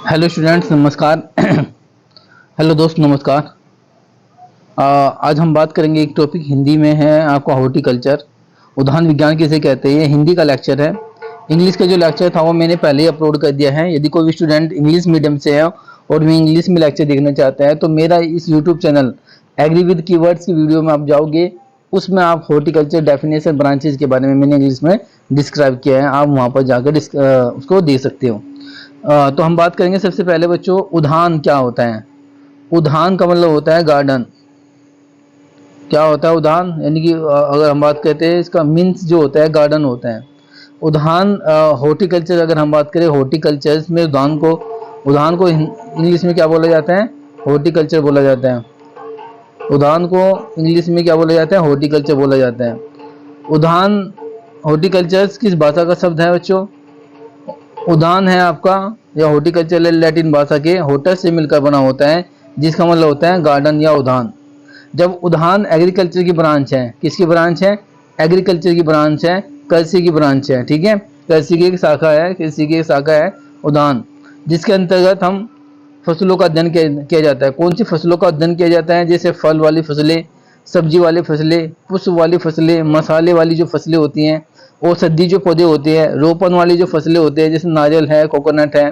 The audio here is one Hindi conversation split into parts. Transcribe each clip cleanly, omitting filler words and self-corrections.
हेलो स्टूडेंट्स, नमस्कार। हेलो दोस्त, नमस्कार। आज हम बात करेंगे एक टॉपिक हिंदी में है आपका हॉर्टिकल्चर। उद्यान विज्ञान किसे कहते हैं, ये हिंदी का लेक्चर है। इंग्लिश का जो लेक्चर था वो मैंने पहले ही अपलोड कर दिया है। यदि कोई भी स्टूडेंट इंग्लिश मीडियम से है और मैं इंग्लिश में लेक्चर देखना चाहता है तो मेरा इस YouTube channel agri with keywords की वीडियो में आप जाओगे, उसमें आप हॉर्टिकल्चर डेफिनेशन ब्रांचेज के बारे में मैंने इंग्लिश में डिस्क्राइब किया है। आप वहाँ पर जाकर उसको देख सकते हो। तो हम बात करेंगे सबसे पहले बच्चों, उद्यान क्या होता है। उद्यान का मतलब होता है गार्डन। क्या होता है उद्यान, यानी कि अगर हम बात करते हैं इसका मीन्स जो होता है गार्डन होता है। उद्यान हॉर्टिकल्चर, अगर हम बात करें हॉर्टिकल्चर में उद्यान को इंग्लिश में क्या बोला जाता है, हॉर्टिकल्चर बोला जाता है। उद्यान को इंग्लिश में क्या बोला जाता है, हॉर्टिकल्चर बोला जाता है। उद्यान हॉर्टिकल्चर किस भाषा का शब्द है बच्चों, उद्यान है आपका या हॉर्टिकल्चर लैटिन भाषा के होटस से मिलकर बना होता है, जिसका मतलब होता है गार्डन या उद्यान। जब उद्यान एग्रीकल्चर की ब्रांच है, किसकी ब्रांच है, एग्रीकल्चर की ब्रांच है, कृषि की ब्रांच है। ठीक है, कृषि की एक शाखा है, कृषि की एक शाखा है उद्यान, जिसके अंतर्गत हम फसलों का अध्ययन किया जाता है। कौन सी फसलों का अध्ययन किया जाता है, जैसे फल वाली फसलें, सब्जी वाली फसलें, पुष्प वाली फसलें, मसाले वाली जो फसलें होती हैं, औषधि जो पौधे होते हैं, रोपण वाली जो फसलें होते हैं, जैसे नारियल है, कोकोनट है,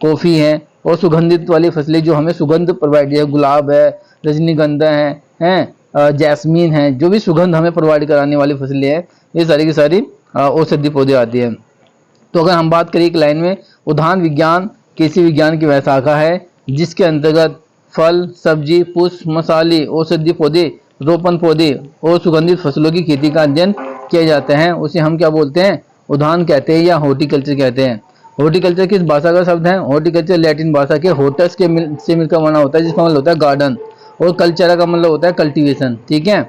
कॉफ़ी है, और सुगंधित वाली फसलें जो हमें सुगंध प्रोवाइड है, गुलाब है, रजनीगंधा है, जैस्मीन है, जो भी सुगंध हमें प्रोवाइड कराने वाली फसलें हैं, ये सारी की सारी औषधि पौधे आती हैं। तो अगर हम बात करें एक लाइन में, उद्यान विज्ञान कृषि विज्ञान की वह शाखा है जिसके अंतर्गत फल, सब्जी, पुष्प, मसाले, औषधीय पौधे, रोपण पौधे और सुगंधित फसलों की खेती का अध्ययन किए जाते हैं। उसे हम क्या बोलते हैं, उद्यान कहते हैं या हॉर्टिकल्चर कहते हैं। हॉर्टिकल्चर किस भाषा का शब्द है, हॉर्टिकल्चर लैटिन भाषा के होटस से मिलकर बना होता है, जिसका मतलब होता है गार्डन, और कल्चर का मतलब होता है कल्टीवेशन। ठीक है,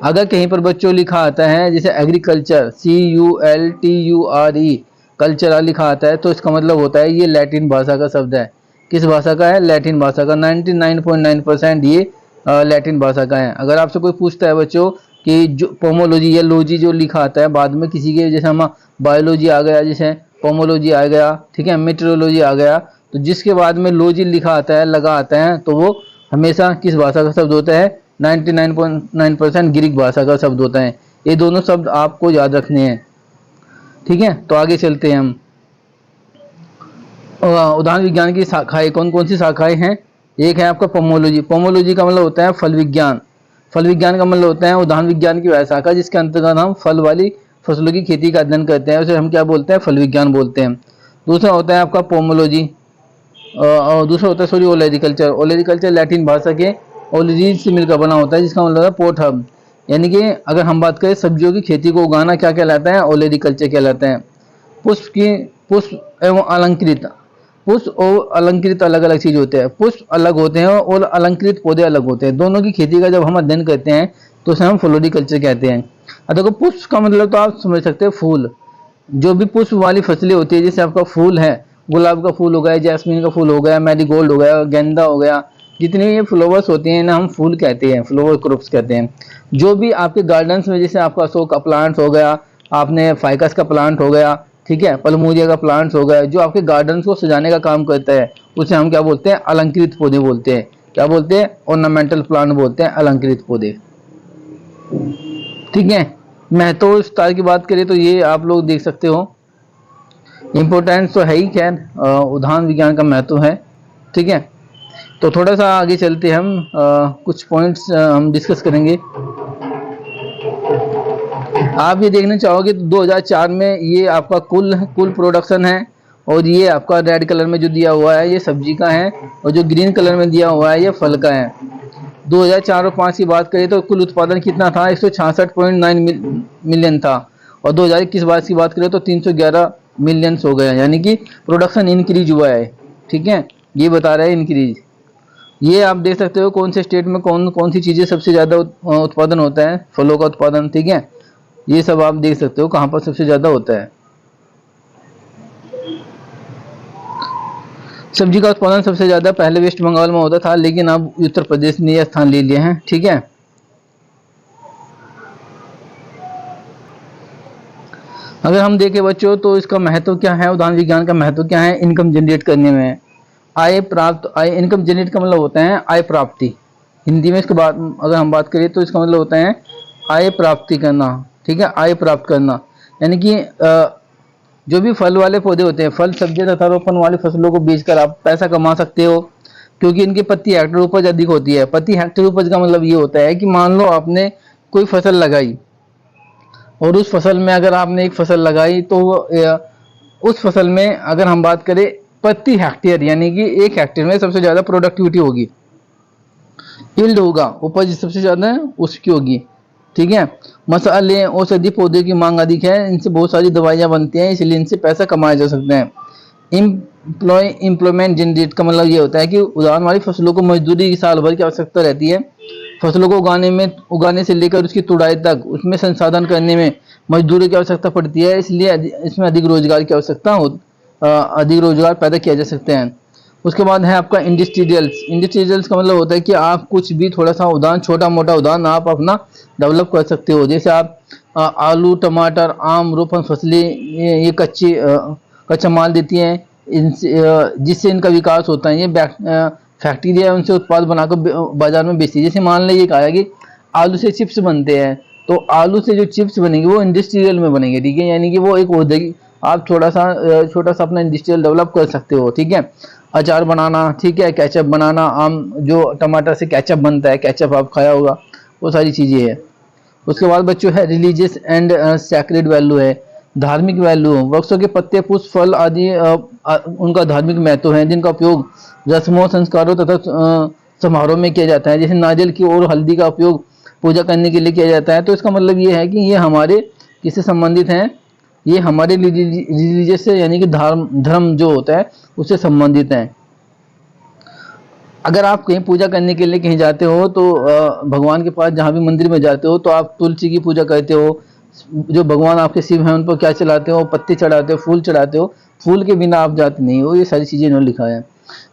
अगर कहीं पर बच्चों लिखा आता है जैसे एग्रीकल्चर, CULTURE, कल्चरल लिखा आता है, तो इसका मतलब होता है ये लैटिन भाषा का शब्द है। किस भाषा का है, लैटिन भाषा का। 99.9% ये लैटिन भाषा का है। अगर आपसे कोई पूछता है बच्चों कि जो पोमोलॉजी या लॉजी जो लिखा आता है बाद में किसी के, जैसे हम बायोलॉजी आ गया, जैसे पोमोलॉजी आ गया, ठीक है, मेट्रोलॉजी आ गया, तो जिसके बाद में लॉजी लिखा आता है, लगा आता है, तो वो हमेशा किस भाषा का शब्द होता है, 99.9% ग्रीक भाषा का शब्द होता है। ये दोनों शब्द आपको याद रखने हैं। ठीक है, तो आगे चलते हैं हम। उद्यान विज्ञान की शाखाएं कौन कौन सी शाखाएं हैं, एक है आपका पोमोलॉजी। पोमोलॉजी का मतलब होता है फल विज्ञान। फल विज्ञान का मतलब होता है उद्यान विज्ञान की वह शाखा जिसके अंतर्गत हम फल वाली फसलों की खेती का अध्ययन करते हैं, उसे हम क्या बोलते हैं, फल विज्ञान बोलते हैं। दूसरा होता है आपका पोमोलॉजी, और दूसरा होता है सॉरी ओलेरिकल्चर। ओलेरिकल्चर लैटिन भाषा के ओलेरीज से मिलकर बना होता है, जिसका मतलब है पोट हब। यानी कि अगर हम बात करें सब्जियों की खेती को उगाना क्या कहलाता है, ओलेरिकल्चर कहलाता है। पुष्प की पुष्प एवं अलंकृत, पुष्प और अलंकृत अलग अलग चीज होते हैं। पुष्प अलग होते हैं और अलंकृत पौधे अलग होते हैं। दोनों की खेती का जब हम अध्ययन करते हैं तो उसे हम फ्लोरिकल्चर कहते हैं। देखो पुष्प का मतलब तो आप समझ सकते हैं फूल, जो भी पुष्प वाली फसलें होती है, जैसे आपका फूल है, गुलाब का फूल हो गया, जैस्मिन का फूल हो गया, मैरीगोल्ड हो गया, गेंदा हो गया, जितने भी ये फ्लावर्स होते हैं ना हम फूल कहते हैं, फ्लावर क्रॉप्स कहते हैं। जो भी आपके गार्डन्स में, जैसे आपका अशोक का प्लांट हो गया, आपने फाइकस का प्लांट हो गया, ठीक है, पलमोरिया का प्लांट्स हो गया, जो आपके गार्डन्स को सजाने का काम करता है, उसे हम क्या बोलते हैं, अलंकृत पौधे बोलते हैं। क्या बोलते हैं, ऑर्नामेंटल प्लांट बोलते हैं, अलंकृत पौधे। ठीक है, महत्व विस्तार की बात करें तो ये आप लोग देख सकते हो, इम्पोर्टेंस तो है ही, खैर उद्यान विज्ञान का महत्व है। ठीक है, तो थोड़ा सा आगे चलते हम, कुछ पॉइंट्स हम डिस्कस करेंगे। आप ये देखना चाहोगे तो 2004 में ये आपका कुल कुल प्रोडक्शन है, और ये आपका रेड कलर में जो दिया हुआ है ये सब्जी का है, और जो ग्रीन कलर में दिया हुआ है ये फल का है। 2004 और 5 की बात करें तो कुल उत्पादन कितना था, 166.9 मिलियन था, और 2021-22 की बात करें तो 311 मिलियंस हो गया, यानी कि प्रोडक्शन इंक्रीज हुआ है। ठीक है, ये बता रहा है इंक्रीज। ये आप देख सकते हो कौन से स्टेट में कौन कौन सी चीज़ें सबसे ज़्यादा उत्पादन होता है, फलों का उत्पादन। ठीक है, ये सब आप देख सकते हो कहाँ पर सबसे ज़्यादा होता है। सब्जी का उत्पादन सबसे ज़्यादा पहले वेस्ट बंगाल में होता था, लेकिन अब उत्तर प्रदेश ने यह स्थान ले लिया है। ठीक है, अगर हम देखें बच्चों तो इसका महत्व क्या है, उद्यान विज्ञान का महत्व क्या है इनकम जनरेट करने में। आय प्राप्त, आय इनकम जनरेट का मतलब होता है आय प्राप्ति। हिंदी में इसके बाद अगर हम बात करें तो इसका मतलब होता है आय प्राप्ति करना। ठीक है, आय प्राप्त करना यानी कि जो भी फल वाले पौधे होते हैं, फल सब्जी तथा रोपण वाली फसलों को बेचकर आप पैसा कमा सकते हो, क्योंकि इनकी प्रति हेक्टेयर उपज अधिक होती है। प्रति हेक्टेयर उपज का मतलब ये होता है कि मान लो आपने कोई फसल लगाई और उस फसल में अगर आपने एक फसल लगाई तो उस फसल में अगर हम बात करें प्रति हेक्टेयर यानी कि एक हेक्टेयर में सबसे ज्यादा प्रोडक्टिविटी होगी, यील्ड होगा, उपज सबसे ज्यादा उसकी होगी। ठीक है, मसाले औषधि पौधे की मांग अधिक है, इनसे बहुत सारी दवाइयां बनती हैं, इसलिए इनसे पैसा कमाया जा सकता है। एम्प्लॉयमेंट जनरेट का मतलब ये होता है कि उदाहरण वाली फसलों को मजदूरी की साल भर की आवश्यकता रहती है। फसलों को उगाने से लेकर उसकी तुड़ाई तक उसमें संसाधन करने में मजदूरी की आवश्यकता पड़ती है, इसलिए इसमें अधिक रोजगार की आवश्यकता हो, अधिक रोजगार पैदा किया जा सकते हैं। उसके बाद है आपका इंडस्ट्रियल्स। इंडस्ट्रियल्स का मतलब होता है कि आप कुछ भी थोड़ा सा उदाहरण, छोटा मोटा उदाहरण आप अपना डेवलप कर सकते हो। जैसे आप आलू, टमाटर, आम, रोपण फसलें ये कच्चा माल देती हैं, इनसे जिससे इनका विकास होता है। ये फैक्ट्री है, उनसे उत्पाद बनाकर बाजार में बेचती है। जैसे मान लीजिए कहा कि आलू से चिप्स बनते हैं, तो आलू से जो चिप्स बनेंगे वो इंडस्ट्रियल में बनेंगे। ठीक है, यानी कि वो एक औद्योगिक, आप छोटा सा अपना इंडस्ट्रियल डेवलप कर सकते हो। ठीक है, अचार बनाना, ठीक है, केचप बनाना, आम जो टमाटर से केचप बनता है, केचप आप खाया होगा, वो सारी चीजें है। उसके बाद बच्चों है रिलीजियस एंड सैक्रेड वैल्यू है, धार्मिक वैल्यू। वृक्षों के पत्ते, पुष्प, फल आदि उनका धार्मिक महत्व है, जिनका उपयोग रस्मों, संस्कारों तथा समारोह में किया जाता है। जैसे नारियल की और हल्दी का उपयोग पूजा करने के लिए किया जाता है। तो इसका मतलब ये है कि ये हमारे किससे संबंधित हैं, ये हमारे रिलीजियस से यानी कि धर्म जो होता है उससे संबंधित है। अगर आप कहीं पूजा करने के लिए कहीं जाते हो तो भगवान के पास जहाँ भी मंदिर में जाते हो तो आप तुलसी की पूजा करते हो। जो भगवान आपके शिव हैं उन पर क्या चढ़ाते हो, पत्ते चढ़ाते हो, फूल चढ़ाते हो, फूल के बिना आप जाते नहीं हो। ये सारी चीजें इन्होंने लिखा है।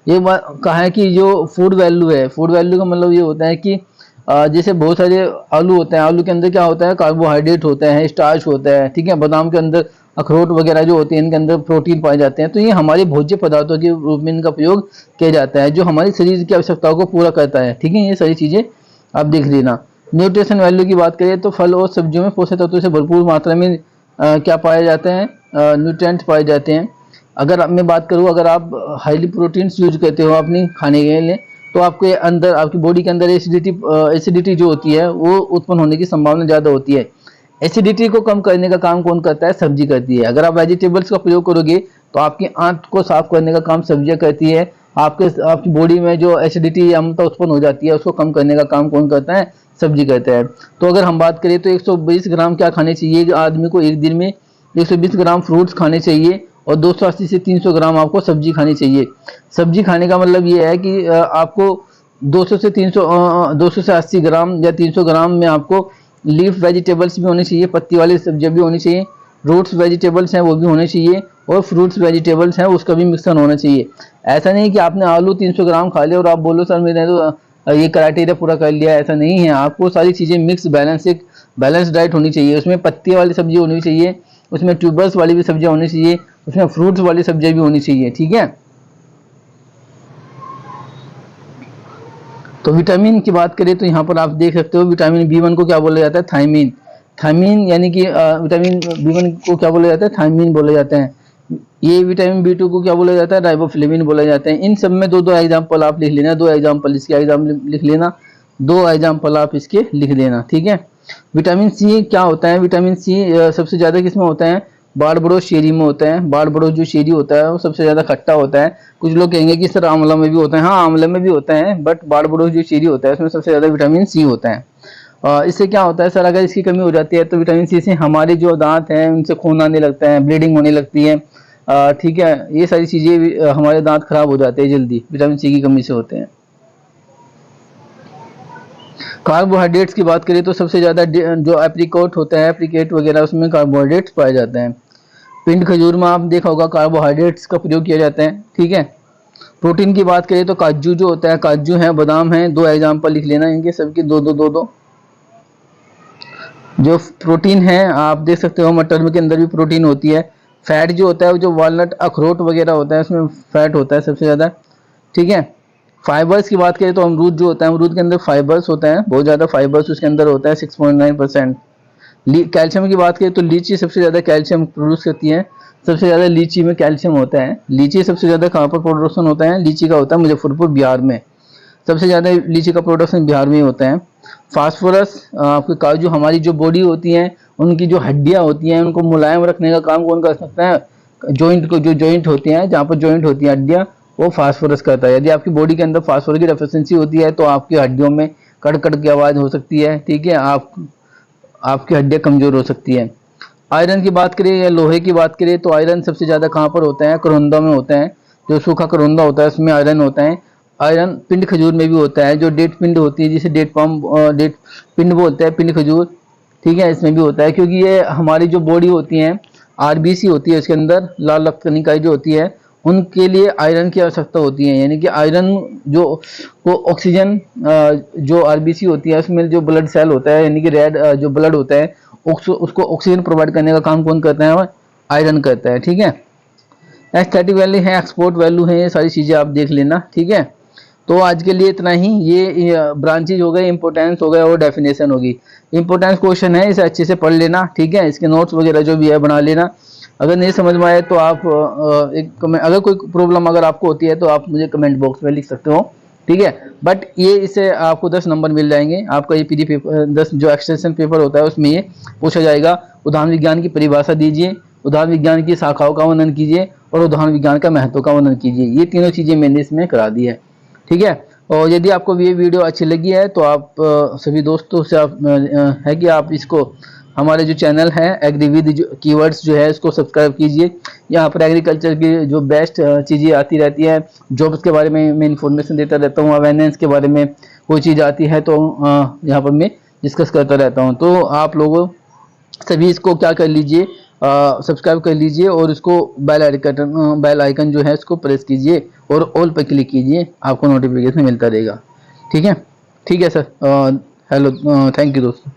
ये बात कहा है कि जो फूड वैल्यू है, फूड वैल्यू का मतलब ये होता है कि जैसे बहुत सारे आलू होते हैं, आलू के अंदर क्या होता है, कार्बोहाइड्रेट होता है, स्टार्च होता है। ठीक है, बादाम के अंदर अखरोट वगैरह जो होते हैं इनके अंदर प्रोटीन पाए जाते हैं। तो ये हमारे भोज्य पदार्थों के रूप में इनका प्रयोग किया जाता है, जो हमारे शरीर की आवश्यकताओं को पूरा करता है। ठीक है, ये सारी चीजें आप देख लेना। न्यूट्रिशन वैल्यू की बात करें तो फल और सब्जियों में पोषक तत्वों से भरपूर मात्रा में क्या पाए जाते हैं, न्यूट्रिएंट्स पाए जाते हैं। अगर मैं बात करूँ, अगर आप हाईली प्रोटीन्स यूज करते हो अपनी खाने के लिए तो आपके अंदर, आपकी बॉडी के अंदर एसिडिटी जो होती है वो उत्पन्न होने की संभावना ज़्यादा होती है। एसिडिटी को कम करने का काम कौन करता है, सब्जी करती है। अगर आप वेजिटेबल्स का प्रयोग करोगे तो आपकी आंत को साफ करने का काम सब्जियां करती है। आपकी बॉडी में जो एसिडिटी अम्लता उत्पन्न हो जाती है उसको कम करने का काम कौन करता है, सब्जी करता है। तो अगर हम बात करें तो 120 ग्राम क्या खाने चाहिए आदमी को, एक दिन में 120 ग्राम फ्रूट्स खाने चाहिए और 280 से 300 ग्राम आपको सब्जी खानी चाहिए। सब्जी खाने का मतलब ये है कि आपको 200 से 80 ग्राम या 300 ग्राम में आपको लीफ वेजिटेबल्स भी होनी चाहिए, पत्ती वाली सब्जियां भी होनी चाहिए, रूट्स वेजिटेबल्स हैं वो भी होने चाहिए, और फ्रूट्स वेजिटेबल्स हैं उसका भी मिश्रण होना चाहिए। ऐसा नहीं कि आपने आलू 300 ग्राम खा लिया और आप बोलो सर मैंने तो ये क्राइटेरिया पूरा कर लिया, ऐसा नहीं है। आपको सारी चीज़ें मिक्स एक बैलेंस डाइट होनी चाहिए। उसमें पत्ती वाली सब्जी होनी चाहिए, उसमें ट्यूबर्स वाली भी सब्जियां होनी चाहिए, उसमें फ्रूट्स वाली सब्जियां भी होनी चाहिए। ठीक है, तो विटामिन की बात करें तो यहाँ पर आप देख सकते हो विटामिन B1 को क्या बोला जाता है, थायमीन। थायमीन यानी कि विटामिन B1 को क्या बोला जाता है, थायमीन बोला जाता है। ये विटामिन B2 को क्या बोला जाता है, राइबोफ्लेविन बोला जाता है। इन सब में दो दो एग्जाम्पल आप लिख लेना, दो एग्जाम्पल इसके एग्जाम लिख लेना, दो एग्जाम्पल आप इसके लिख देना। ठीक है, विटामिन सी क्या होता है, विटामिन सी सबसे ज्यादा किसमें होता है, बाड़बड़ोस चेरी में होता है। बाड़बड़ोस जो चेरी होता है वो सबसे ज्यादा खट्टा होता है। कुछ लोग कहेंगे कि सर आंवला में भी होता है, हाँ आंवला में भी होता है, बट बाड़बड़ोस जो चेरी होता है उसमें सबसे ज्यादा विटामिन सी होता है। इससे क्या होता है सर, अगर इसकी कमी हो जाती है तो विटामिन सी से हमारे जो दांत हैं उनसे खून आने लगता है, ब्लीडिंग होने लगती है। ठीक है, ये सारी चीजें हमारे दांत खराब हो जाते हैं जल्दी, विटामिन सी की कमी से होते हैं। कार्बोहाइड्रेट्स की बात करें तो सबसे ज्यादा जो एप्रिकॉट होता है, एप्रिकेट वगैरह, उसमें कार्बोहाइड्रेट्स पाए जाते हैं। पिंड खजूर में आप देखा होगा कार्बोहाइड्रेट्स का प्रयोग किया जाता है। ठीक है, प्रोटीन की बात करें तो काजू जो होता है, काजू है, बादाम है, दो एग्जाम्पल लिख लेना इनके सबके, दो दो दो दो। जो प्रोटीन है आप देख सकते हो मटर के अंदर भी प्रोटीन होती है। फैट जो होता है जो वालनट, अखरोट वगैरह होता है उसमें फैट होता है सबसे ज्यादा। ठीक है। फाइबर्स की बात करें तो अमरूद जो होता है, अमरूद के अंदर फाइबर्स होते हैं, बहुत ज़्यादा फाइबर्स उसके अंदर होता है 6.9%। कैल्शियम की बात करें तो लीची सबसे ज़्यादा कैल्शियम प्रोड्यूस करती है, सबसे ज़्यादा लीची में कैल्शियम होता है। लीची सबसे ज़्यादा कहाँ पर प्रोडक्शन होता है, लीची का होता है मुजफ्फरपुर बिहार में, सबसे ज़्यादा लीची का प्रोडक्शन बिहार में ही होता है। फास्फोरस आपके जो हमारी जो बॉडी होती है, उनकी जो हड्डियाँ होती हैं उनको मुलायम रखने का काम कौन कर सकता है, जॉइंट को, जो जॉइंट होते हैं जहाँ पर जॉइंट होती है हड्डियाँ, वो फास्फोरस करता है। यदि आपकी बॉडी के अंदर फास्फोरस की डेफिशिएंसी होती है तो आपकी हड्डियों में कड़ कड़ की आवाज़ हो सकती है, ठीक है, आपकी हड्डियाँ कमज़ोर हो सकती है। आयरन की बात करें या लोहे की बात करें तो आयरन सबसे ज़्यादा कहाँ पर होता है, करौंदा में होता है। जो सूखा करौंदा होता है उसमें आयरन होता है। आयरन पिंड खजूर में भी होता है, जो डेट पिंड होती है जिसे डेट पम डेट पिंड बोलते हैं, पिंड खजूर, ठीक है, इसमें भी होता है। क्योंकि ये हमारी जो बॉडी होती है, आरबीसी होती है, इसके अंदर लाल रक्त कणिकाएं जो होती है, उनके लिए आयरन की आवश्यकता होती है। यानी कि आयरन जो को ऑक्सीजन, जो आरबीसी होती है उसमें जो ब्लड सेल होता है, यानी कि रेड जो ब्लड होता है, उसको ऑक्सीजन प्रोवाइड करने का काम कौन करता है, आयरन करता है, ठीक है। एस्थेटिक वैल्यू है, एक्सपोर्ट वैल्यू है, ये सारी चीज़ें आप देख लेना, ठीक है। तो आज के लिए इतना ही। ये ब्रांचेज हो गए, इंपोर्टेंस हो गए और डेफिनेशन होगी। इंपोर्टेंस क्वेश्चन है, इसे अच्छे से पढ़ लेना, ठीक है, इसके नोट्स वगैरह जो भी है बना लेना। अगर नहीं समझ में आए तो आप अगर कोई प्रॉब्लम अगर आपको होती है तो आप मुझे कमेंट बॉक्स में लिख सकते हो, ठीक है। बट ये इससे आपको 10 नंबर मिल जाएंगे। आपका ये पीडी पेपर 10 जो एक्सटेंशन पेपर होता है उसमें ये पूछा जाएगा। उदाहरण विज्ञान की परिभाषा दीजिए, उदाहरण विज्ञान की शाखाओं का वर्णन कीजिए और उदाहरण विज्ञान का महत्व का वर्णन कीजिए। ये तीनों चीज़ें मैंने इसमें करा दी है, ठीक है। और यदि आपको ये वीडियो अच्छी लगी है तो आप सभी दोस्तों से आप है कि आप इसको, हमारे जो चैनल है एग्रीविद जो कीवर्ड्स जो है इसको सब्सक्राइब कीजिए। यहाँ पर एग्रीकल्चर की जो बेस्ट चीज़ें आती रहती है, जॉब्स के बारे में मैं इन्फॉर्मेशन देता रहता हूँ, अवेयरनेस के बारे में कोई चीज़ आती है तो यहाँ पर मैं डिस्कस करता रहता हूँ। तो आप लोगों सभी इसको क्या कर लीजिए, सब्सक्राइब कर लीजिए और इसको बेल आइकन जो है इसको प्रेस कीजिए और ऑल पर क्लिक कीजिए, आपको नोटिफिकेशन मिलता रहेगा, ठीक है। ठीक है सर, हेलो, थैंक यू दोस्तों।